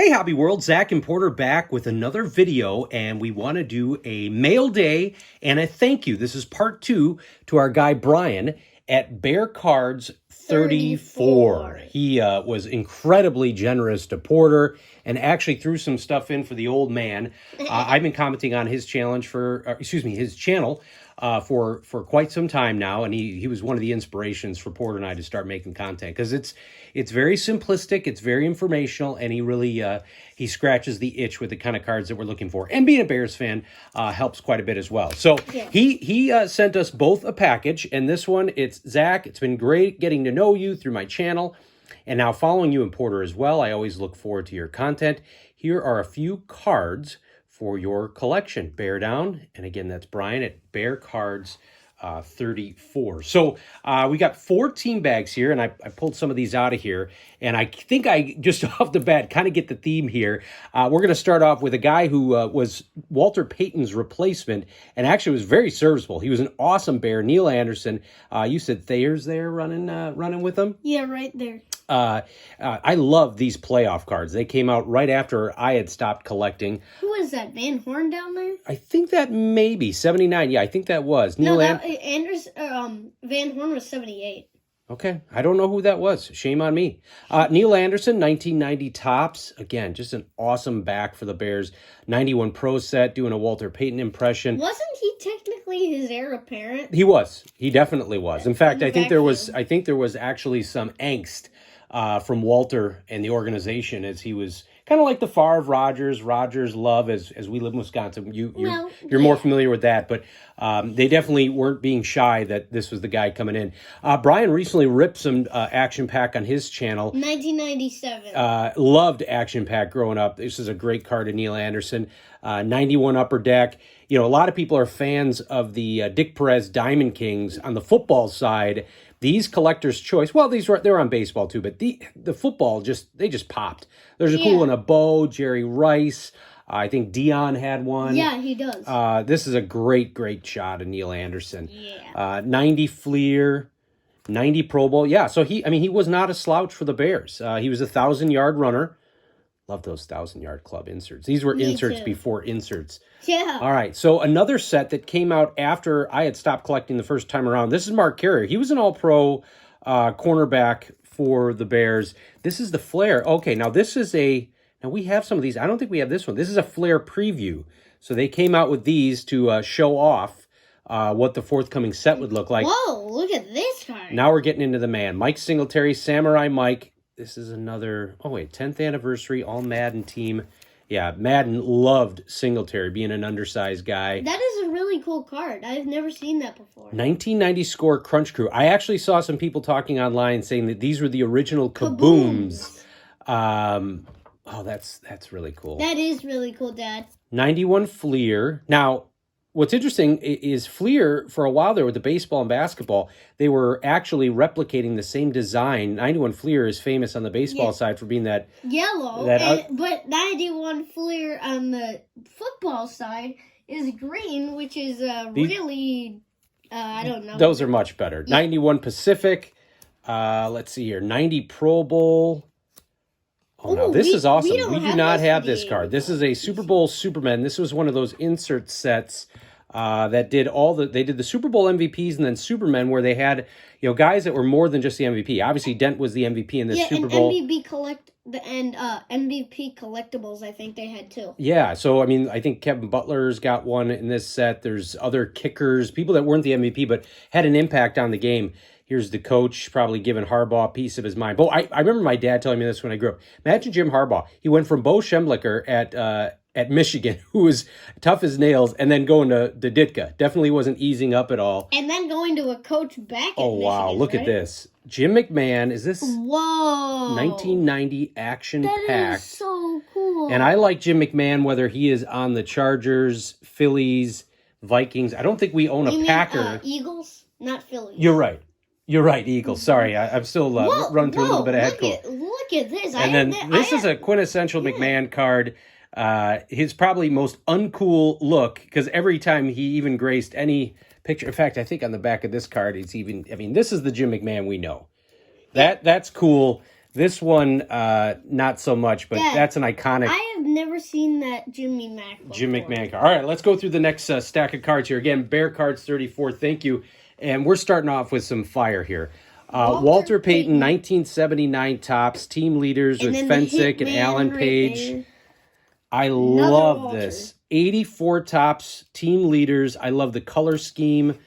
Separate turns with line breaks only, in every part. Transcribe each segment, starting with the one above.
Hey Hobby World, Zach and Porter back with another video, and we want to do a mail day and a thank you. This is part 2 to our guy Brian at Bear Cards 34. He was incredibly generous to Porter and actually threw some stuff in for the old man. I've been commenting on his challenge his channel for quite some time now, and he was one of the inspirations for Porter and I to start making content, because it's very simplistic, it's very informational, and he really he scratches the itch with the kind of cards that we're looking for. And being a Bears fan helps quite a bit as well. So yeah. He sent us both a package, and this one, it's Zach. It's been great getting to know you through my channel, and now following you and Porter as well. I always look forward to your content. Here are a few cards for your collection. Bear down. And again, that's Brian at Bear Cards 34. So we got 14 bags here, and I pulled some of these out of here, and I think I just off the bat kind of get the theme here. We're going to start off with a guy who was Walter Payton's replacement, and actually was very serviceable. He was an awesome Bear. Neil Anderson. You said Thayer's there running with him?
Yeah, right there.
I love these playoff cards. They came out right after I had stopped collecting.
Who is that? Van Horn down there?
I think that may be 79. Yeah, I think that was.
Van Horn was 78.
Okay, I don't know who that was. Shame on me. Neil Anderson, 1990 Topps. Again, just an awesome back for the Bears. 91 Pro set, doing a Walter Payton impression.
Wasn't he technically his heir apparent?
He was. He definitely was. In fact, I think there was actually some angst from Walter and the organization, as he was kind of like the Favre Rogers love, as we live in Wisconsin. You're more familiar with that, but they definitely weren't being shy that this was the guy coming in. Brian recently ripped some Action Pack on his channel.
1997.
Loved Action Pack growing up. This is a great card of Neil Anderson. 91 Upper Deck. You know, a lot of people are fans of the Dick Perez Diamond Kings on the football side. These collector's choice, well, they're on baseball too, but the football they just popped. There's a cool one, a Bo, Jerry Rice. I think Dion had one.
Yeah, he does.
This is a great shot of Neil Anderson.
Yeah.
90 Fleer, 90 Pro Bowl. Yeah, so he was not a slouch for the Bears. He was a 1,000-yard runner. Love those 1,000-yard club inserts. These were inserts before inserts.
Yeah.
All right. So another set that came out after I had stopped collecting the first time around. This is Mark Carrier. He was an all-pro cornerback for the Bears. This is the Flair. Okay, now this is now we have some of these. I don't think we have this one. This is a Flair preview. So they came out with these to show off what the forthcoming set would look like.
Whoa, look at this card.
Now we're getting into the man. Mike Singletary, Samurai Mike. This is another, 10th anniversary, all Madden team. Yeah, Madden loved Singletary, being an undersized guy.
That is a really cool card. I've never seen that before.
1990 Score Crunch Crew. I actually saw some people talking online saying that these were the original Kabooms. That's really cool.
That is really cool, Dad.
91 Fleer. Now, what's interesting is Fleer, for a while there with the baseball and basketball, they were actually replicating the same design. 91 Fleer is famous on the baseball side for being that
yellow, but 91 Fleer on the football side is green, which is really, I don't know.
Those are much better. Yeah. 91 Pacific. Let's see here. 90 Pro Bowl. Oh, no, this is awesome. We do not have this card. This is a Super Bowl Superman. This was one of those insert sets that did they did the Super Bowl MVPs and then Superman, where they had, guys that were more than just the MVP. Obviously, Dent was the MVP in this Super Bowl.
MVP collectibles, I think they had too.
Yeah, so I think Kevin Butler's got one in this set. There's other kickers, people that weren't the MVP but had an impact on the game. Here's the coach probably giving Harbaugh a piece of his mind. But I remember my dad telling me this when I grew up. Imagine Jim Harbaugh. He went from Bo Schembechler at Michigan, who was tough as nails, and then going to Ditka. Definitely wasn't easing up at all.
And then going to a coach back at
Michigan. Oh, wow. Look at this. Jim McMahon. Is this 1990 Action Pack?
That is so cool.
And I like Jim McMahon, whether he is on the Chargers, Phillies, Vikings. I don't think we own a Packer.
Eagles, not Phillies.
You're right. You're right, Eagles. Sorry, I'm still running through a little bit of head cold.
Look at this.
And then this is a quintessential McMahon card. His probably most uncool look, because every time he even graced any picture. In fact, I think on the back of this card, this is the Jim McMahon we know. That's cool. This one, not so much, but
Dad,
that's an iconic
I have never seen that Jimmy Mack before.
Jim McMahon card. All right, let's go through the next stack of cards here. Again, Bear Cards 34, thank you. And we're starting off with some fire here. Walter Payton, 1979 tops, team leaders with Fensick and Alan Page. I love this. 84 tops, team leaders. I love the color scheme.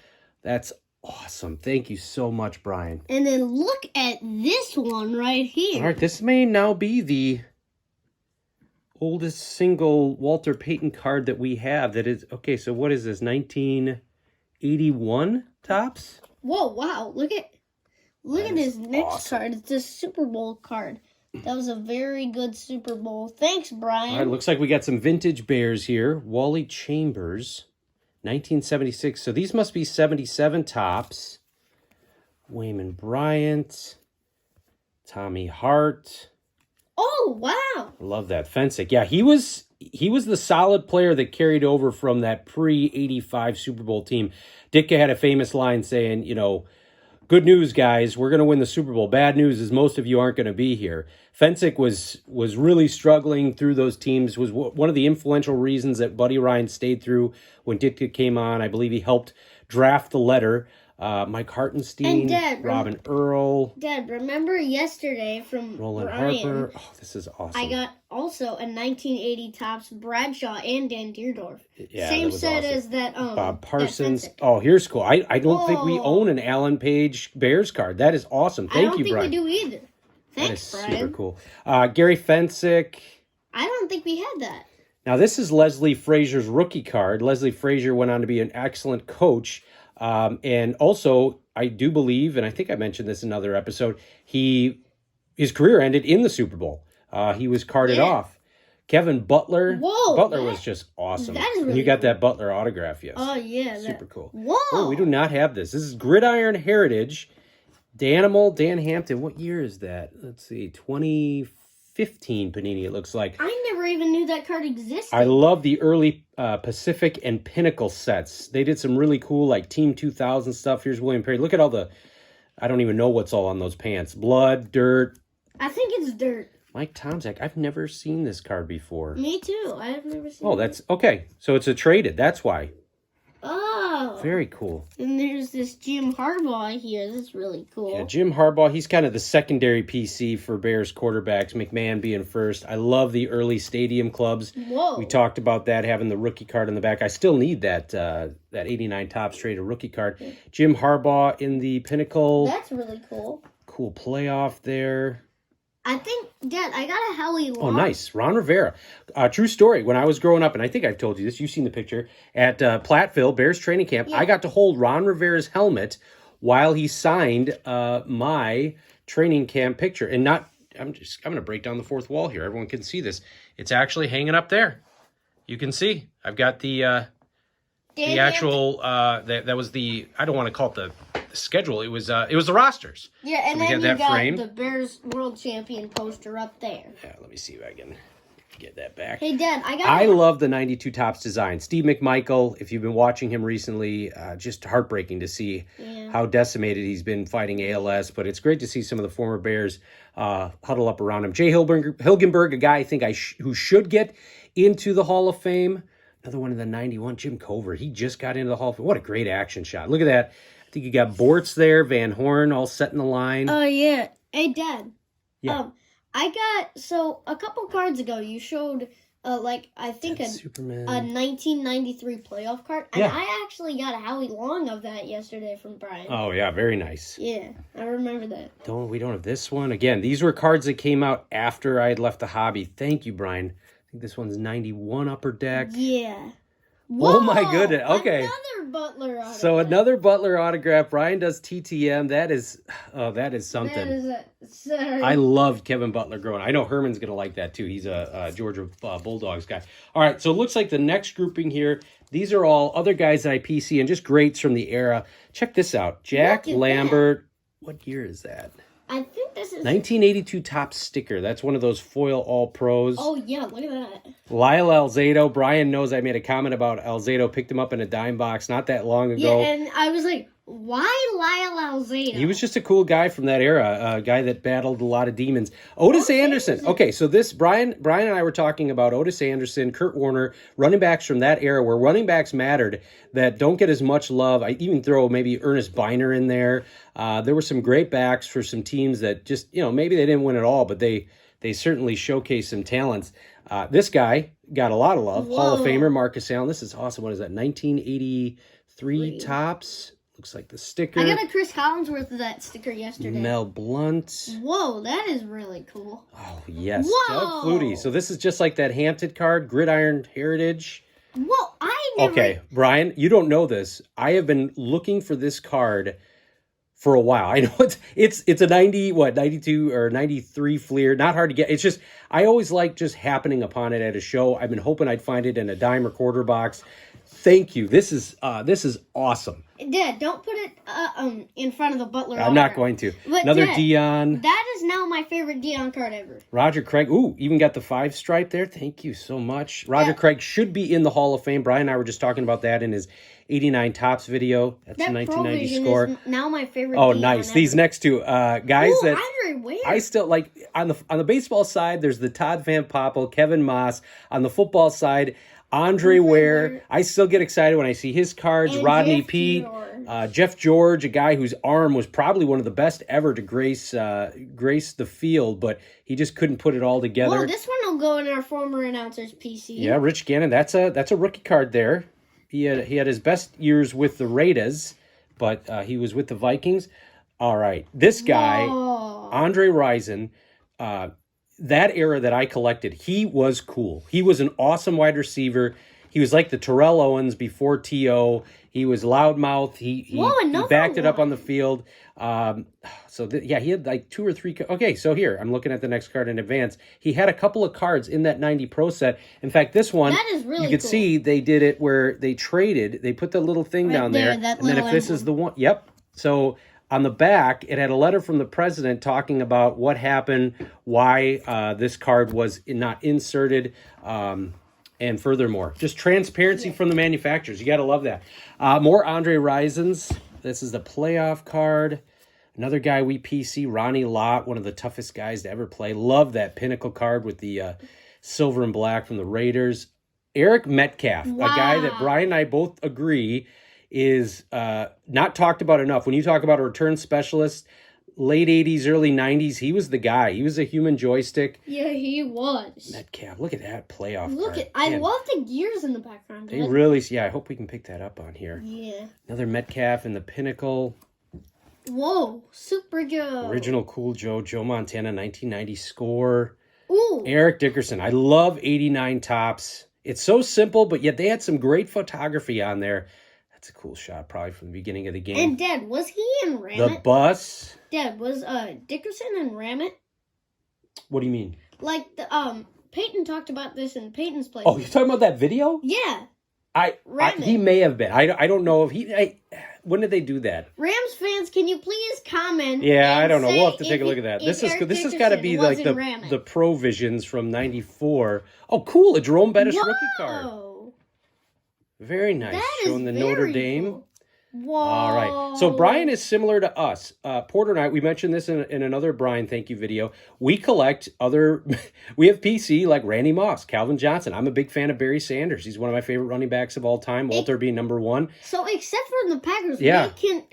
That's awesome. Thank you so much, Brian.
And then look at this one right here.
All right, this may now be the oldest single Walter Payton card that we have. That is, okay, so what is this, 1981 tops?
Whoa, wow. Look at this next card. It's a Super Bowl card. That was a very good Super Bowl. Thanks, Brian.
All right, looks like we got some vintage Bears here. Wally Chambers, 1976. So these must be 77 tops. Wayman Bryant, Tommy Hart.
Oh, wow.
Love that. Fensick. Yeah, he was the solid player that carried over from that pre-85 Super Bowl team. Ditka had a famous line saying, you know, good news, guys, we're going to win the Super Bowl. Bad news is most of you aren't going to be here. Fensick was really struggling through those teams, was one of the influential reasons that Buddy Ryan stayed through when Ditka came on. I believe he helped draft the letter. Mike Hartenstein, Robin Earl.
Dad, remember yesterday from
Roland
Brian,
Harper. Oh, this is awesome.
I got also a 1980 Topps Bradshaw and Dan Deerdorf.
Yeah,
Same
that was
set
awesome.
as that
Bob Parsons.
that
Oh, here's cool. I don't think we own an Alan Page Bears card. That is awesome. Thank you, Brian.
I don't think we do either. Thanks,
that is
Brian.
super cool. Gary Fensick.
I don't think we had that.
Now, this is Leslie Frazier's rookie card. Leslie Frazier went on to be an excellent coach. And also, I do believe, and I think I mentioned this in another episode, his career ended in the Super Bowl. He was carted off. Kevin Butler.
Whoa.
Butler was just awesome.
That is really
and you got
cool.
that Butler autograph, yes.
Oh, yeah.
Super cool.
Whoa.
Oh, we do not have this. This is Gridiron Heritage. Danimal, Dan Hampton. What year is that? Let's see. 2015 Panini, it looks like.
I never even knew that card existed.
I love the early Pacific and Pinnacle sets. They did some really cool, like, Team 2000 stuff. Here's William Perry. Look at all the, I don't even know what's all on those pants. Blood, dirt.
I think it's dirt.
Mike Tomczak. I've never seen this card before.
Me too. I've never seen
Oh, that's, okay. So it's a traded. That's why.
Oh.
Very cool.
And there's this Jim Harbaugh here. That's really cool.
Yeah, Jim Harbaugh, he's kind of the secondary PC for Bears quarterbacks, McMahon being first. I love the early stadium clubs.
Whoa.
We talked about that, having the rookie card in the back. I still need that 89 Topps traded rookie card.
Okay.
Jim Harbaugh in the Pinnacle.
That's really cool.
Cool playoff there.
I think, Dad, I got a Howie Long.
Oh, nice. Ron Rivera. True story. When I was growing up, and I think I've told you this, you've seen the picture, at Platteville, Bears training camp, I got to hold Ron Rivera's helmet while he signed my training camp picture. And I'm going to break down the fourth wall here. Everyone can see this. It's actually hanging up there. You can see. I've got the actual, that was the, I don't want to call it the schedule. It was the rosters.
Yeah, and
so
then you got
framed.
the Bears World Champion poster up there.
Yeah, let me see if I can get that back.
Hey, Dad,
I love the 92 Topps design. Steve Mcmichael, if you've been watching him recently, just heartbreaking to see how decimated he's been fighting ALS, but it's great to see some of the former Bears huddle up around him. Jay Hilgenberg, a guy I think who should get into the Hall of Fame. Another one in the 91, Jim Covert. He just got into the Hall of Fame. What a great action shot. Look at that. I think you got Bortz there, Van Horn all set in the line.
Oh, yeah. Hey, Dad.
Yeah.
I got, so a couple cards ago, you showed, I think
Superman.
A 1993 playoff card. And I actually got a Howie Long of that yesterday from Brian.
Oh, yeah, very nice.
Yeah, I remember that.
We don't have this one. Again, these were cards that came out after I had left the hobby. Thank you, Brian. I think this one's 91 Upper Deck.
Yeah.
Whoa, oh, my goodness. Okay.
Another Butler autograph.
So another Butler autograph. Brian does TTM. That is something.
That is sorry.
I loved Kevin Butler growing up. I know Herman's going to like that too. He's a Georgia Bulldogs guy. All right, so it looks like the next grouping here, these are all other guys that I PC and just greats from the era. Check this out. Jack Lambert. What year is that?
I think this is
1982 Topps sticker. That's one of those foil all-pros.
Oh, yeah, look at that.
Lyle Alzado. Brian knows I made a comment about Alzado. Picked him up in a dime box not that long ago.
Yeah, and I was like, Why Lyle Alzado?
He was just a cool guy from that era, a guy that battled a lot of demons. Otis Anderson. Okay, so Brian and I were talking about Otis Anderson, Kurt Warner, running backs from that era where running backs mattered that don't get as much love. I even throw maybe Ernest Biner in there. There were some great backs for some teams that just, maybe they didn't win at all, but they certainly showcased some talents. This guy got a lot of love.
Whoa.
Hall of Famer Marcus Allen. This is awesome. What is that, 1983 Topps? Looks like the sticker.
I got a Chris Collinsworth of that sticker yesterday.
Mel Blunt.
Whoa, that is really cool.
Oh, yes.
Whoa.
Doug Flutie. So this is just like that Hampton card, Gridiron Heritage.
Whoa, I never...
Okay, Brian, you don't know this. I have been looking for this card for a while. I know it's a 92 or 93 Fleer. Not hard to get. It's just, I always like just happening upon it at a show. I've been hoping I'd find it in a dime or quarter box. Thank you. This is awesome.
Dad, don't put it in front of the Butler.
I'm not going to.
But
Another
Dad,
Dion.
That is now my favorite Dion card ever.
Roger Craig. Ooh, even got the 5 stripe there. Thank you so much. Roger Craig should be in the Hall of Fame. Brian and I were just talking about that in his 89 Topps video. That's a 1990 score.
Is now my favorite.
Oh,
Dion
nice.
ever.
These next two guys that
Andre Ware.
I still like on the baseball side. There's the Todd Van Poppel, Kevin Moss. On the football side, Andre Ware. I still get excited when I see his cards.
And
Rodney
Jeff
P.
George.
Jeff George, a guy whose arm was probably one of the best ever to grace the field, but he just couldn't put it all together.
Well, this one will go in our former announcer's PC.
Yeah, Rich Gannon. That's a rookie card there. He had his best years with the Raiders, but he was with the Vikings. All right, this guy,
Whoa.
Andre Rison, that era that I collected, he was cool. He was an awesome wide receiver. He was like the Terrell Owens before T.O. He was loudmouth. He backed it up on the field. He had like 2 or 3. Okay, so here, I'm looking at the next card in advance. He had a couple of cards in that 90 Pro set. In fact, this one,
that is really
you could
cool.
see they did it where they traded. They put the little thing down there. And then if this is the one, yep. So on the back, it had a letter from the president talking about what happened, why this card was not inserted, and furthermore, just transparency from the manufacturers. You got to love that. More Andre Risons. This is the playoff card. Another guy we PC, Ronnie Lott, one of the toughest guys to ever play. Love that pinnacle card with the silver and black from the Raiders. Eric Metcalf, a guy that Brian and I both agree is not talked about enough. When you talk about a return specialist, late 80s, early 90s, he was the guy. He was a human joystick.
Yeah, he was.
Metcalf, look at that playoff card.
I love the gears in the background.
They really, I hope we can pick that up on here.
Yeah.
Another Metcalf in the pinnacle.
Whoa, Super Joe.
Original Cool Joe Montana, 1990 score.
Ooh.
Eric Dickerson. I love 89 Topps. It's so simple, but yet they had some great photography on there. That's a cool shot, probably from the beginning of the game.
And Dad, was he in Ramit?
The bus.
Dad, was Dickerson in Ramit?
What do you mean?
Like the Payton talked about this in Payton's place.
Oh, you're talking about that video?
Yeah.
He may have been. I don't know if when did they do that?
Rams fans, can you please comment?
Yeah, I don't know. We'll have to take a look at that. This has got to be like the Provisions from '94. Oh, cool! A Jerome Bettis rookie card. Very nice. Showing the Notre Dame.
Cool. Whoa.
All right. So Brian is similar to us. Porter and I, we mentioned this in another Brian thank you video. We collect we have PC like Randy Moss, Calvin Johnson. I'm a big fan of Barry Sanders. He's one of my favorite running backs of all time. Walter being number 1.
So except for the Packers,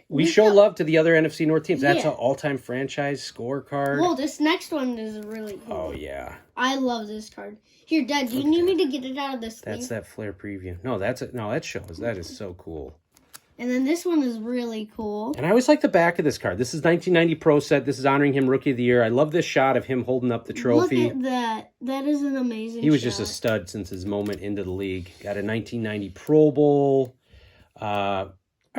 we show love to the other NFC North teams. That's an all-time franchise scorecard.
Whoa, this next one is really cool.
Oh, yeah.
I love this card. Here, Dad, do you need me to get it out of this sleeve?
That's that Flair preview. No, that shows. That is so cool.
And then this one is really cool.
And I always like the back of this card. This is 1990 Pro Set. This is honoring him Rookie of the Year. I love this shot of him holding up the trophy.
Look at that. That is an amazing
He was
shot.
just a stud since his moment into the league. Got a 1990 Pro Bowl. I've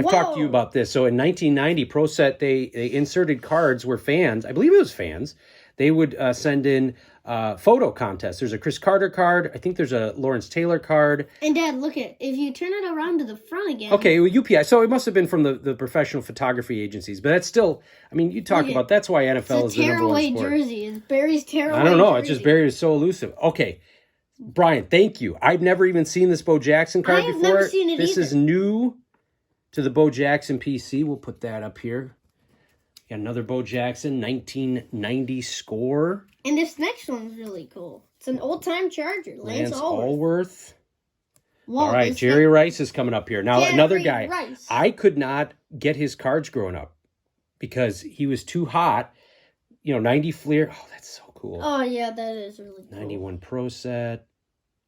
talked to you about this. So in 1990 Pro Set, they inserted cards where fans, I believe it was fans, they would send in photo contests. There's a Chris Carter card. I think there's a Lawrence Taylor card.
And Dad, look at if you turn it around to the front again.
Okay, well, UPI. So it must have been from the professional photography agencies, but that's still. I mean, you talk about that's why NFL is the number one sport.
Jersey. It's Barry's tearaway.
I don't know.
Jersey.
It's just Barry is so elusive. Okay, Brian, thank you. I've never even seen this Bo Jackson card before.
Never seen it
This
either.
is new. to the Bo Jackson PC. We'll put that up here. Got another Bo Jackson 1990 score.
And this next one's really cool. It's an old-time Charger, Lance
Allworth.
Whoa,
all right, Jerry Rice is coming up here. Now,
Jerry
another guy.
Rice.
I could not get his cards growing up because he was too hot. 90 Fleer. Oh, that's so cool.
Oh, yeah, that is really cool.
91 Pro Set.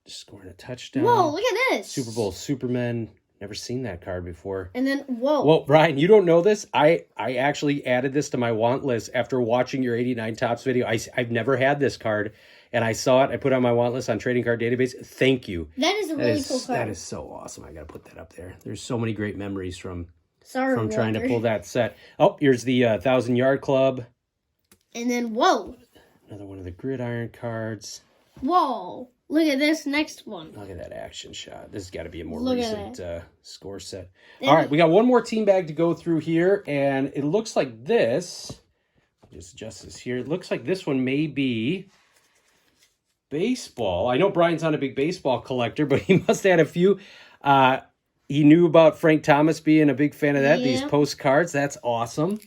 Scoring a touchdown.
Whoa, look at this.
Super Bowl Superman. Never seen that card before.
And then, whoa.
Well, Brian, you don't know this. I actually added this to my want list after watching your 89 Tops video. I've never had this card, and I saw it. I put it on my want list on Trading Card Database. Thank you.
That is a really cool card.
That is so awesome. I got to put that up there. There's so many great memories from
trying
to pull that set. Oh, here's the 1,000-Yard Club.
And then, whoa.
Another one of the Gridiron cards.
Whoa. Look at this next one.
Look at that action shot. This has got to be a more
Look
recent score set. All right, we got one more team bag to go through here, and it looks like this. Just adjust this here. It looks like this one may be baseball. I know Brian's not a big baseball collector, but he must have had a few. He knew about Frank Thomas being a big fan of that. Yeah. These postcards. That's awesome.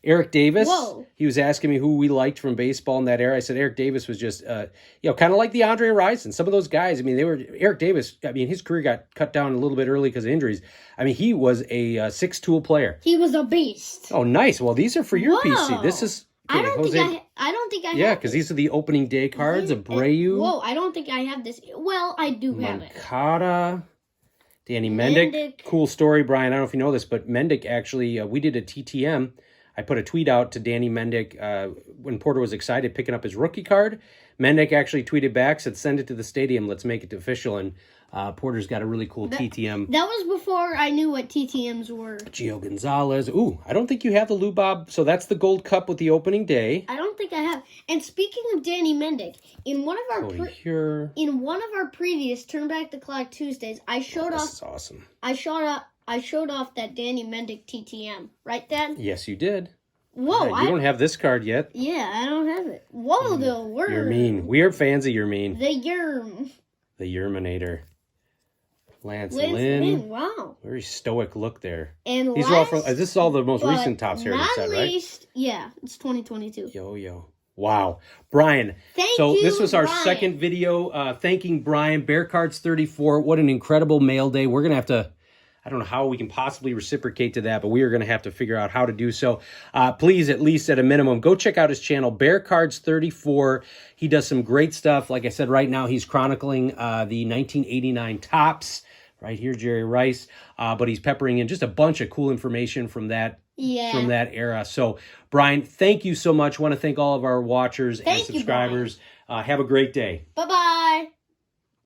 Eric Davis.
Whoa.
He was asking me who we liked from baseball in that era. I said Eric Davis was just, kind of like the Andre Rison. Some of those guys, Eric Davis, his career got cut down a little bit early because of injuries. He was a six-tool player.
He was a beast.
Oh, nice. Well, these are for your PC. This is... Okay,
I don't think I have
Yeah, because these are the opening day cards. Abreu.
Whoa, I don't think I have this. Well, I do have it.
Moncada. Danny Mendick. Cool story, Brian. I don't know if you know this, but Mendick actually, we did a TTM. I put a tweet out to Danny Mendick when Porter was excited picking up his rookie card. Mendick actually tweeted back, said, send it to the stadium. Let's make it official. And Porter's got a really cool TTM.
That was before I knew what TTMs were.
Gio Gonzalez. Ooh, I don't think you have the Lou Bob. So that's the Gold Cup with the opening day.
I don't think I have. And speaking of Danny Mendick, in one of our previous Turn Back the Clock Tuesdays, I showed off.
This is awesome.
I showed off that Danny Mendick TTM, right, Dad?
Yes, you did.
Whoa,
you don't have this card yet.
Yeah, I don't have it. Whoa, the worm.
You're mean. We are fans of your mean.
The Yerm.
The Yerminator. Lance Lynn.
Wow.
Very stoic look there.
And
these are all from, this is all the most recent Topps here,
not
said,
least, right? Yeah, it's 2022.
Yo. Wow. Brian.
Thank you,
this was our
Brian.
second video thanking Brian. Bear Cards 34. What an incredible mail day. We're going to have to, I don't know how we can possibly reciprocate to that, but we are going to have to figure out how to do so. Please, at least at a minimum, go check out his channel, Bear Cards 34. He does some great stuff. Like I said, right now he's chronicling the 1989 Topps. Right here, Jerry Rice. But he's peppering in just a bunch of cool information from that era. So, Brian, thank you so much. I want to thank all of our watchers and subscribers. Have a great day.
Bye-bye.